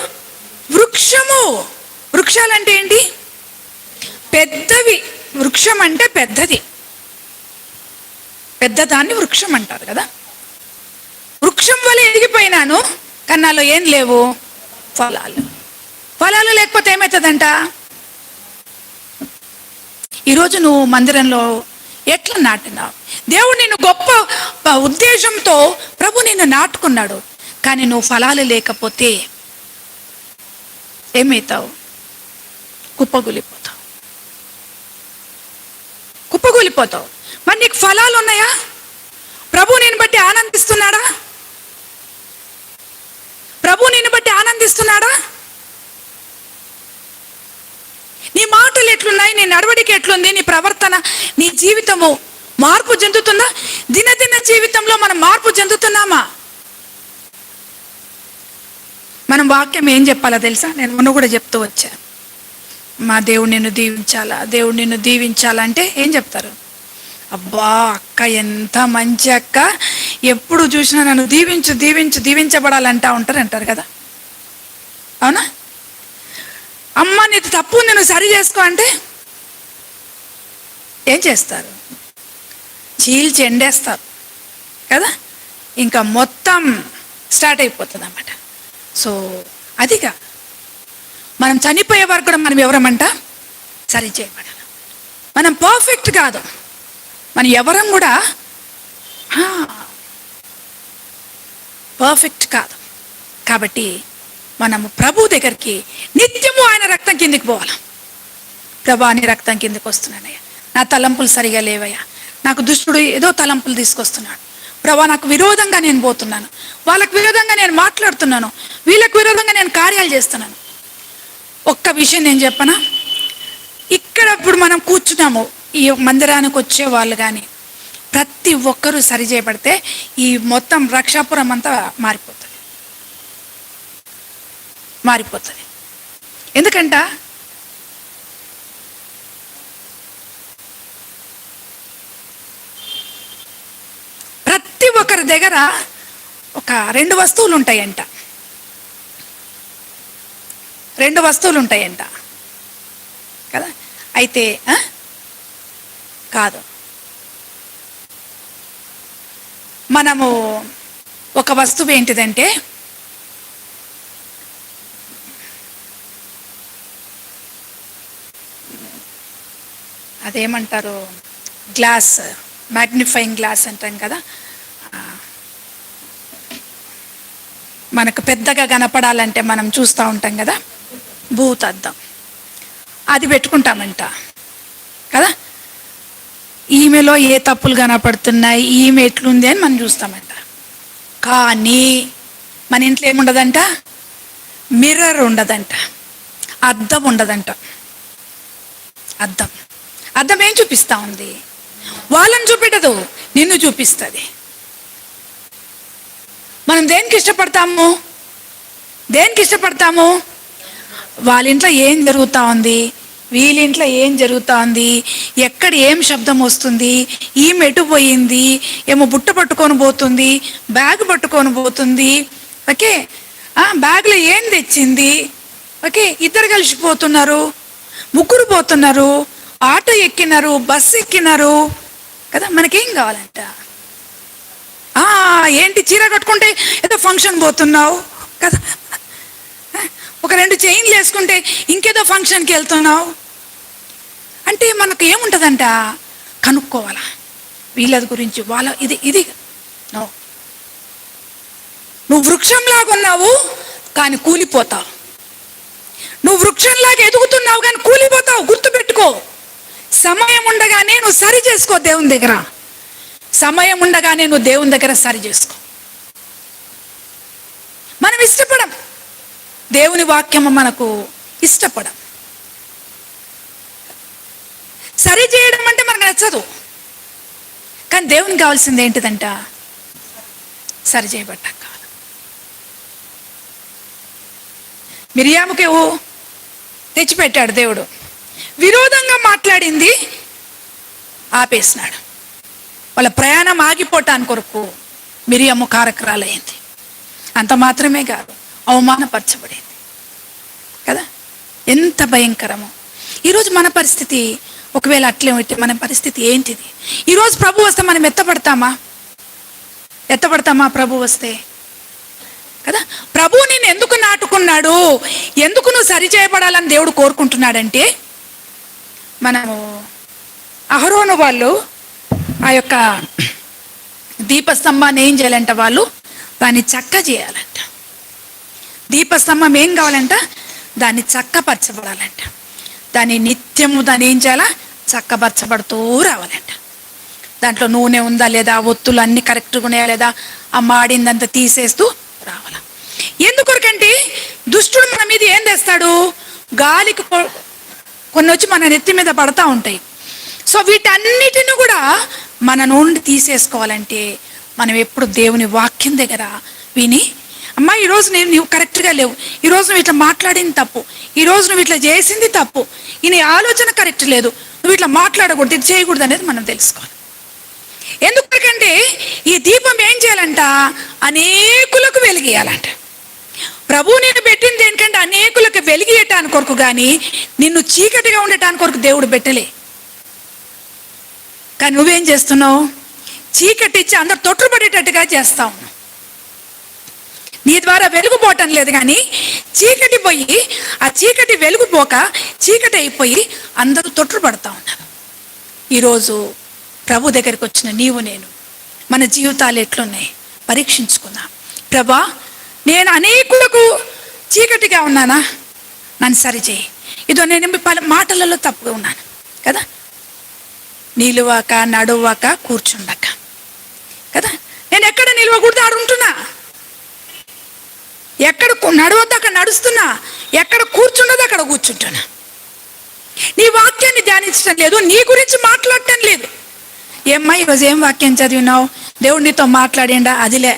A: వృక్షము. వృక్షాలంటే ఏంటి? పెద్దవి. వృక్షం అంటే పెద్దది, పెద్దదాన్ని వృక్షం అంటారు కదా. వృక్షం వల్ల ఎదిగిపోయినాను కానీ నాలో ఏం లేవు? ఫలాలు లేకపోతే ఏమవుతుందంట? ఈరోజు నువ్వు మందిరంలో ఎట్లా నాటినావు? దేవుడు నిన్ను గొప్ప ఉద్దేశంతో ప్రభు నిన్ను నాటుకున్నాడు, కానీ నువ్వు ఫలాలు లేకపోతే ఏమవుతావు? కుప్పగూలిపోతావు. మరి నీకు ఫలాలు ఉన్నాయా? ప్రభు నిన్ను బట్టి ఆనందిస్తున్నాడా? ప్రభు నిన్ను బట్టి ఆనందిస్తున్నాడా? నీ మాటలు ఎట్లున్నాయి? నీ నడవడిక ఎట్లుంది? నీ ప్రవర్తన, నీ జీవితము మార్పు చెందుతుందా? దినదిన జీవితంలో మనం మార్పు చెందుతున్నామా? మనం వాక్యం ఏం చెప్పాలో తెలుసా? నేను మొన్న కూడా చెప్తూ వచ్చా, మా దేవుడు నిన్ను దీవించాలా, దేవుడు నిన్ను దీవించాలంటే ఏం చెప్తారు? అబ్బా అక్క ఎంత మంచి అక్క, ఎప్పుడు చూసినా నన్ను దీవించబడాలంటా అంటారు కదా, అవునా? అమ్మ నీది తప్పు ఉంది, నువ్వు సరి చేసుకో అంటే ఏం చేస్తారు? చీల్చి ఎండేస్తారు కదా, ఇంకా మొత్తం స్టార్ట్ అయిపోతుంది అన్నమాట. సో అదిగా మనం చనిపోయే వరకు కూడా మనం ఎవరమంట? సరి చేయబడాలి. మనం పర్ఫెక్ట్ కాదు, మనం ఎవరం కూడా పర్ఫెక్ట్ కాదు. కాబట్టి మనము ప్రభు దగ్గరికి నిత్యము ఆయన రక్తం కిందికి పోవాలి. ప్రభా నీ రక్తం కిందికి వస్తున్నానయ్యా, నా తలంపులు సరిగా లేవయ్యా, నాకు దుష్టుడు ఏదో తలంపులు తీసుకొస్తున్నాడు ప్రభా, నాకు విరోధంగా నేను పోతున్నాను, వాళ్ళకు విరోధంగా నేను మాట్లాడుతున్నాను, వీళ్ళకు విరోధంగా నేను కార్యాలు చేస్తున్నాను. ఒక్క విషయం నేను చెప్పనా, ఇక్కడ ఇప్పుడు మనం కూర్చున్నాము, ఈ మందిరానికి వచ్చే వాళ్ళు కానీ ప్రతి ఒక్కరూ సరి చేయబడితే ఈ మొత్తం రక్షాపురం అంతా మారిపోతుంది. ఎందుకంట ప్రతి ఒక్కరి దగ్గర ఒక 2 వస్తువులు ఉంటాయంట, 2 వస్తువులు ఉంటాయంట కదా. అయితే కాదు, మనము ఒక వస్తువు ఏంటిదంటే అదేమంటారు, గ్లాస్, మ్యాగ్నిఫైయింగ్ గ్లాస్ అంటాం కదా. మనకు పెద్దగా కనపడాలంటే మనం చూస్తూ ఉంటాం కదా, భూతద్దం, అది పెట్టుకుంటామంట కదా. ఈమెలో ఏ తప్పులు కనపడుతున్నాయి, ఈమె ఎట్లుంది అని మనం చూస్తామంట. కానీ మన ఇంట్లో ఏముండదంట, మిర్రర్ ఉండదంట, అద్దం ఉండదంట. అద్దం ఏం చూపిస్తూ ఉంది, వాళ్ళని చూపెట్టదు, నిన్ను చూపిస్తుంది. మనం దేనికి ఇష్టపడతాము, వాళ్ళ ఇంట్లో ఏం జరుగుతూ ఉంది, వీళ్ళింట్లో ఏం జరుగుతూ ఉంది, ఎక్కడ ఏం శబ్దం వస్తుంది, ఈమె ఎటు పోయింది, ఏమో బుట్ట పట్టుకొని పోతుంది, బ్యాగ్ పట్టుకొని పోతుంది, ఓకే, బ్యాగ్లో ఏం తెచ్చింది, ఓకే, 2 కలిసిపోతున్నారు, 3 పోతున్నారు, ఆటో ఎక్కినారు, బస్సు ఎక్కినారు కదా. మనకేం కావాలంట, ఏంటి చీర కట్టుకుంటే ఏదో ఫంక్షన్ పోతున్నావు కదా, ఒక 2 చైన్లు వేసుకుంటే ఇంకేదో ఫంక్షన్కి వెళ్తున్నావు అంటే మనకు ఏముంటుందంట, కనుక్కోవాలా వీళ్ళ గురించి, వాళ్ళ ఇది నువ్వు వృక్షంలాగా ఉన్నావు కానీ కూలిపోతావు, నువ్వు వృక్షంలాగా ఎదుగుతున్నావు కానీ కూలిపోతావు. గుర్తుపెట్టుకో, సమయం ఉండగానే నువ్వు సరి చేసుకో, దేవుని దగ్గర సమయం ఉండగానే నువ్వు దేవుని దగ్గర సరి చేసుకో. మనం ఇష్టపడం, దేవుని వాక్యము మనకు ఇష్టపడం, సరి చేయడం అంటే మనకు నచ్చదు. కానీ దేవునికి కావాల్సింది ఏంటిదంట, సరి చేయబడ్డాక కావాలి. మిరియాముకి తెచ్చిపెట్టాడు దేవుడు, విరోధంగా మాట్లాడింది ఆపేసినాడు. వాళ్ళ ప్రయాణం ఆగిపోవటానికి కొరకు మిరియాము కారకురాలైంది. అంత మాత్రమే కాదు, అవమానపరచబడింది కదా. ఎంత భయంకరమో. ఈరోజు మన పరిస్థితి ఒకవేళ అట్లే ఉంటే మన పరిస్థితి ఏంటిది? ఈరోజు ప్రభు వస్తే మనం ఎత్తపడతామా ప్రభు వస్తే కదా. ప్రభు నేను ఎందుకు నాటుకున్నాడు, ఎందుకు నువ్వు సరి చేయబడాలని దేవుడు కోరుకుంటున్నాడంటే, మనము అహరోను వాళ్ళు ఆ యొక్క దీపస్తంభాన్ని ఏం చేయాలంట, వాళ్ళు దాన్ని చక్క చేయాలంట. దీపస్తంభం ఏం కావాలంట, దాన్ని చక్కపరచబడాలంట. దాన్ని నిత్యము దాన్ని ఏం చేయాలా, చక్కపరచబడుతూ రావాలంట. దాంట్లో నూనె ఉందా లేదా, ఒత్తులు అన్నీ కరెక్ట్గా ఉన్నాయా లేదా, ఆ మాడిందంతా తీసేస్తూ రావాలా. ఎందుకొరకంటే దుష్టుడు మన మీద ఏం తెస్తాడు, గాలికి కొన్ని వచ్చి మన నెత్తి మీద పడతా ఉంటాయి. సో వీటన్నిటిని కూడా మన నుండి తీసేసుకోవాలంటే మనం ఎప్పుడు దేవుని వాక్యం దగ్గర విని, అమ్మా ఈరోజు నువ్వు కరెక్ట్గా లేవు, ఈరోజు నువ్వు ఇట్లా మాట్లాడింది తప్పు, ఈరోజు నువ్వు ఇట్లా చేసింది తప్పు, ఈ ఆలోచన కరెక్ట్ లేదు, నువ్వు ఇట్లా మాట్లాడకూడదు, ఇది చేయకూడదు అనేది మనం తెలుసుకోవాలి. ఎందుకంటే ఈ దీపం ఏం చేయాలంట, అనేకులకు వెలిగియాలంట. ప్రభు నేను పెట్టింది ఏంటంటే అనేకులకు వెలిగియటానికి కొరకు, కానీ నిన్ను చీకటిగా ఉండటానికి కొరకు దేవుడు పెట్టలే. కానీ నువ్వేం చేస్తున్నావు, చీకటి ఇచ్చి అందరు తొట్టుపడేటట్టుగా చేస్తావు. నీ ద్వారా వెలుగుపోవటం లేదు, కానీ చీకటి పోయి ఆ చీకటి వెలుగుపోక చీకటి అయిపోయి అందరూ తొట్టుపడతా ఉన్నారు. ఈరోజు ప్రభు దగ్గరికి వచ్చిన నీవు నేను మన జీవితాలు ఎట్లున్నాయి పరీక్షించుకుందాం. ప్రభా నేను అనేకులకు చీకటిగా ఉన్నానా, నన్ను సరిచేయి. ఇదో నేను మాటలలో తప్పుగా ఉన్నాను కదా, నిలువక నడువక కూర్చుండక. కదా, నేను ఎక్కడ నిలవకూడదు ఆడ ఉంటున్నా, ఎక్కడ నడవద్దు అక్కడ నడుస్తున్నా, ఎక్కడ కూర్చున్నది అక్కడ కూర్చుంటున్నా. నీ వాక్యాన్ని ధ్యానించడం లేదు, నీ గురించి మాట్లాడటం లేదు. ఏమ్మా ఈరోజు ఏం వాక్యం చదివినావు, దేవుడు నీతో మాట్లాడిండా? అదిలే.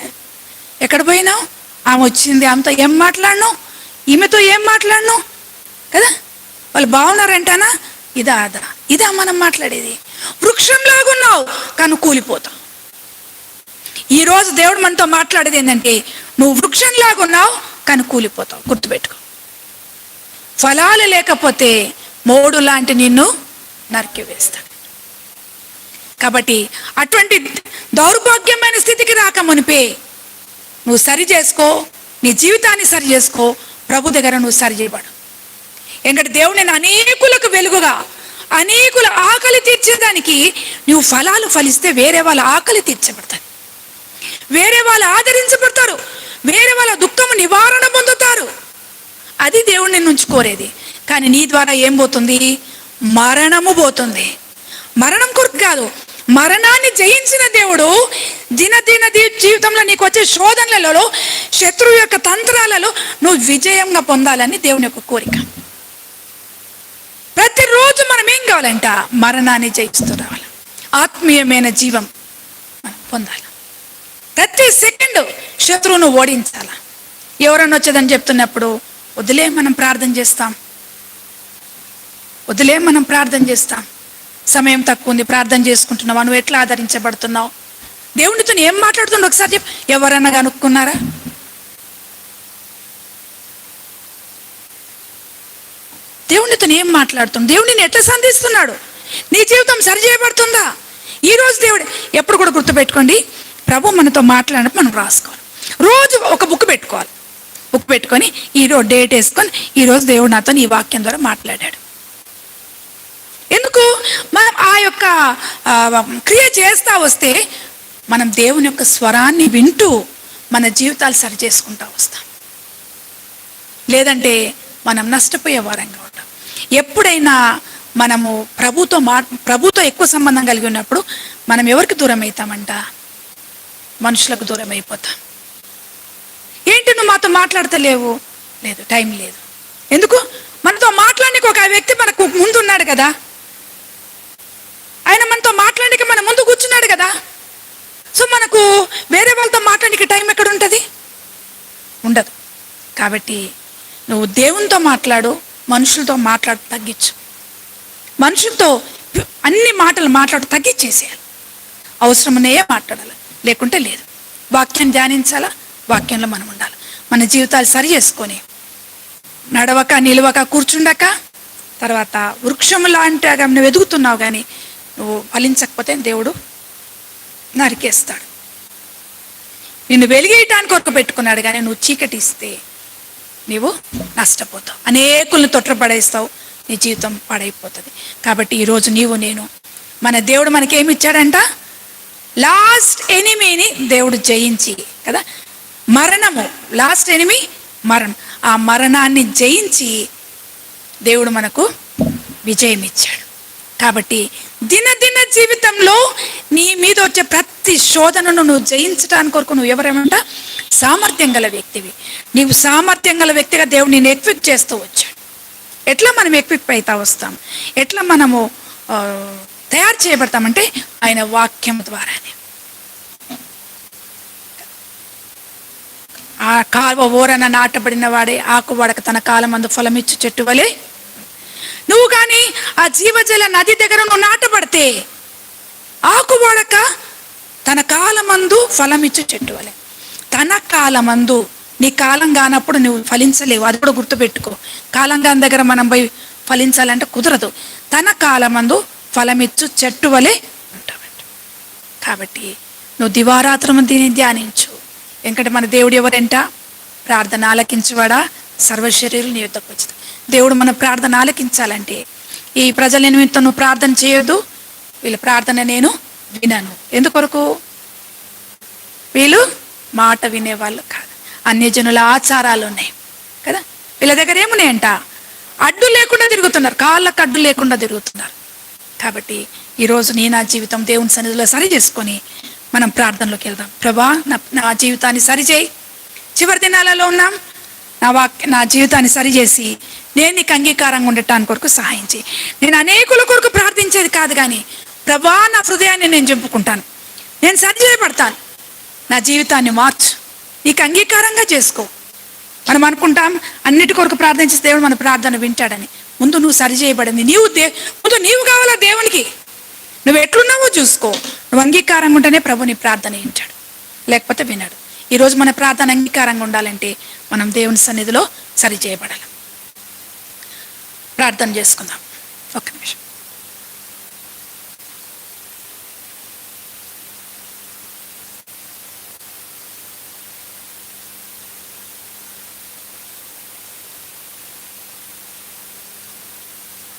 A: ఎక్కడ పోయినావు? ఆమె వచ్చింది, ఆమెతో ఏం మాట్లాడినావు, ఈమెతో ఏం మాట్లాడినావు? కదా, వాళ్ళు బాగున్నారంటానా? ఇదా మనం మాట్లాడేది? వృక్షంలాగున్నావు కానీ కూలిపోతావు. ఈరోజు దేవుడు మనతో మాట్లాడేది ఏంటంటే, నువ్వు వృక్షంలాగున్నావు కానీ కూలిపోతావు. గుర్తుపెట్టుకో. ఫలాలు లేకపోతే మోడు లాంటి నిన్ను నరికి వేస్తాడు. కాబట్టి అటువంటి దౌర్భాగ్యమైన స్థితికి రాక మునిపే నువ్వు సరి చేసుకో, నీ జీవితాన్ని సరి చేసుకో, ప్రభు దగ్గర నువ్వు సరి చేయబడు. ఎందుకంటే దేవుడు నేను అనేకులకు వెలుగుగా, అనేకుల ఆకలి తీర్చేదానికి నువ్వు ఫలాలు ఫలిస్తే వేరే వాళ్ళ ఆకలి తీర్చబడతారు, వేరే వాళ్ళు ఆదరించబడతారు, వేరే వాళ్ళ దుఃఖము నివారణ పొందుతారు. అది దేవుడు నిన్ను నుంచి కోరేది. కానీ నీ ద్వారా ఏం పోతుంది? మరణము పోతుంది. మరణం కొరకు కాదు, మరణాన్ని జయించిన దేవుడు దినదిన జీవితంలో నీకు వచ్చే శోధనలలో, శత్రువు యొక్క తంత్రాలలో నువ్వు విజయంగా పొందాలని దేవుని యొక్క కోరిక. ప్రతిరోజు మనం ఏం కావాలంట? మరణాన్ని జయిస్తూ రావాలి, ఆత్మీయమైన జీవం మనం పొందాలి. ప్రతి సెకండ్ శత్రువును ఓడించాల. ఎవరన్నా వచ్చేదని చెప్తున్నప్పుడు వదిలే మనం ప్రార్థన చేస్తాం. సమయం తక్కువ ఉంది, ప్రార్థన చేసుకుంటున్నావా? నువ్వు ఎట్లా ఆదరించబడుతున్నావు? దేవునితో ఏం మాట్లాడుతుండో ఒకసారి చెప్పు. ఎవరన్నా కనుక్కున్నారా? దేవునితో ఏం మాట్లాడుతున్నావు? దేవుడిని ఎట్లా సంధిస్తున్నాడు? నీ జీవితం సరి చేయబడుతుందా? ఈరోజు దేవుడు ఎప్పుడు కూడా గుర్తుపెట్టుకోండి, ప్రభు మనతో మాట్లాడినప్పుడు మనం రాసుకోవాలి. రోజు ఒక బుక్ పెట్టుకోవాలి. బుక్ పెట్టుకొని ఈరోజు డేట్ వేసుకొని, ఈరోజు దేవుడు నాతో ఈ వాక్యం ద్వారా మాట్లాడాడు. ఎందుకు? మనం ఆ యొక్క క్రియ చేస్తూ వస్తే మనం దేవుని యొక్క స్వరాన్ని వింటూ మన జీవితాలు సరి చేసుకుంటూ వస్తాం. లేదంటే మనం నష్టపోయే వారంగా ఉంటాం. ఎప్పుడైనా మనము ప్రభుతో ఎక్కువ సంబంధం కలిగి ఉన్నప్పుడు మనం ఎవరికి దూరం అవుతామంట? మనుషులకు దూరం అయిపోతాం. ఏంటి నువ్వు మాతో మాట్లాడతలేవు? లేదు, టైం లేదు. ఎందుకు? మనతో మాట్లాడడానికి ఒక వ్యక్తి మనకు ముందు ఉన్నాడు కదా, ఆయన మనతో మాట్లాడడానికి మన ముందు కూర్చున్నాడు కదా. సో మనకు వేరే వాళ్ళతో మాట్లాడడానికి టైం ఎక్కడ ఉంటుంది? ఉండదు. కాబట్టి నువ్వు దేవునితో మాట్లాడు, మనుషులతో మాట్లాడు తగ్గించు. మనుషులతో అన్ని మాటలు తగ్గించేసేయాలి. అవసరమనే మాట్లాడాలి, లేకుంటే లేదు. వాక్యాన్ని ధ్యానించాలా, వాక్యంలో మనం ఉండాలి. మన జీవితాలు సరి చేసుకొని నడవక నిలవక కూర్చుండక, తర్వాత వృక్షము లాంటి నువ్వు ఎదుగుతున్నావు కానీ నువ్వు ఫలించకపోతే దేవుడు నరికేస్తాడు. నిన్ను వెలిగేయటానికి కొరకు పెట్టుకున్నాడు కానీ నువ్వు చీకటి ఇస్తే నీవు నష్టపోతావు, అనేకులను తొట్రపడేస్తావు, నీ జీవితం పాడైపోతుంది. కాబట్టి ఈరోజు నేను మన దేవుడు మనకేమి ఇచ్చాడంట? లాస్ట్ ఎనిమీని దేవుడు జయించి కదా, మరణము, లాస్ట్ ఎనిమీ మరణం, ఆ మరణాన్ని జయించి దేవుడు మనకు విజయం ఇచ్చాడు. కాబట్టి దినదిన జీవితంలో నీ మీద వచ్చే ప్రతి శోధనను నువ్వు జయించడానికి కొరకు నువ్వు ఎవరేమంట? సామర్థ్యం గల వ్యక్తివి. నీవు సామర్థ్యం గల వ్యక్తిగా దేవుడు నేను ఎక్విప్ చేస్తూ వచ్చాడు. ఎట్లా మనం ఎక్విప్ అవుతా వస్తాం, ఎట్లా మనము తయారు చేయబడతామంటే ఆయన వాక్యం ద్వారానే. ఆ కాలువ ఓరన నాటబడిన వాడే ఆకువాడక తన కాలమందు ఫలమిచ్చు చెట్టు వలె, నువ్వు కానీ ఆ జీవజల నది దగ్గర నువ్వు నాటబడితే ఆకువాడక తన కాలమందు ఫలమిచ్చు చెట్టు వలె. తన కాలమందు, నీ కాలం కానప్పుడు నువ్వు ఫలించలేవు. అది కూడా గుర్తుపెట్టుకో. కాలం కాని దగ్గర మనం పోయి ఫలించాలంటే కుదరదు. తన కాలమందు ఫలమిచ్చు చెట్టు వలె ఉంటామంట. కాబట్టి నువ్వు దివారాత్రము దీన్ని ధ్యానించు. ఎందుకంటే మన దేవుడు ఎవరంట? ప్రార్థన ఆలకించువాడా, సర్వశరీరులు నీ యొద్దకు వచ్చును. దేవుడు మన ప్రార్థన ఆలకించాలంటే ఈ ప్రజల నిమిత్తం నువ్వు ప్రార్థన చేయొద్దు, వీళ్ళ ప్రార్థన నేను వినను. ఎందుకొరకు? వీళ్ళు మాట వినేవాళ్ళు కాదు, అన్యజనుల ఆచారాలు ఉన్నాయి కదా. వీళ్ళ దగ్గర ఏమున్నాయంట? అడ్డు లేకుండా తిరుగుతున్నారు, కాళ్ళకు అడ్డు లేకుండా తిరుగుతున్నారు. కాబట్టి ఈరోజు నా జీవితం దేవుని సన్నిధిలో సరి చేసుకొని మనం ప్రార్థనలోకి వెళ్దాం. ప్రభా, నా జీవితాన్ని సరిచేయి. చివరి దినాలలో ఉన్నాం. నా జీవితాన్ని సరిచేసి నేను నీకు అంగీకారంగా ఉండటానికి కొరకు సహాయం చేయి. నేను అనేకుల కొరకు ప్రార్థించేది కాదు, కానీ ప్రభా, నా హృదయాన్ని నేను చెప్పుకుంటాను, నేను సరిచేయబడతాను, నా జీవితాన్ని మార్చు, నీకు అంగీకారంగా చేసుకో. మనం అనుకుంటాం అన్నిటి కొరకు ప్రార్థించే దేవుడు మన ప్రార్థన వింటాడని. ముందు నువ్వు సరిచేయబడింది, ముందు నీవు కావాలా దేవునికి. నువ్వు ఎట్లున్నావో చూసుకో. నువ్వు అంగీకారంగా ఉంటేనే ప్రభు నీ ప్రార్థన వింటాడు, లేకపోతే వినడు. ఈరోజు మన ప్రార్థన అంగీకారంగా ఉండాలంటే మనం దేవుని సన్నిధిలో సరిచేయబడాలి. ప్రార్థన చేసుకుందాం ఒక్క నిమిషం.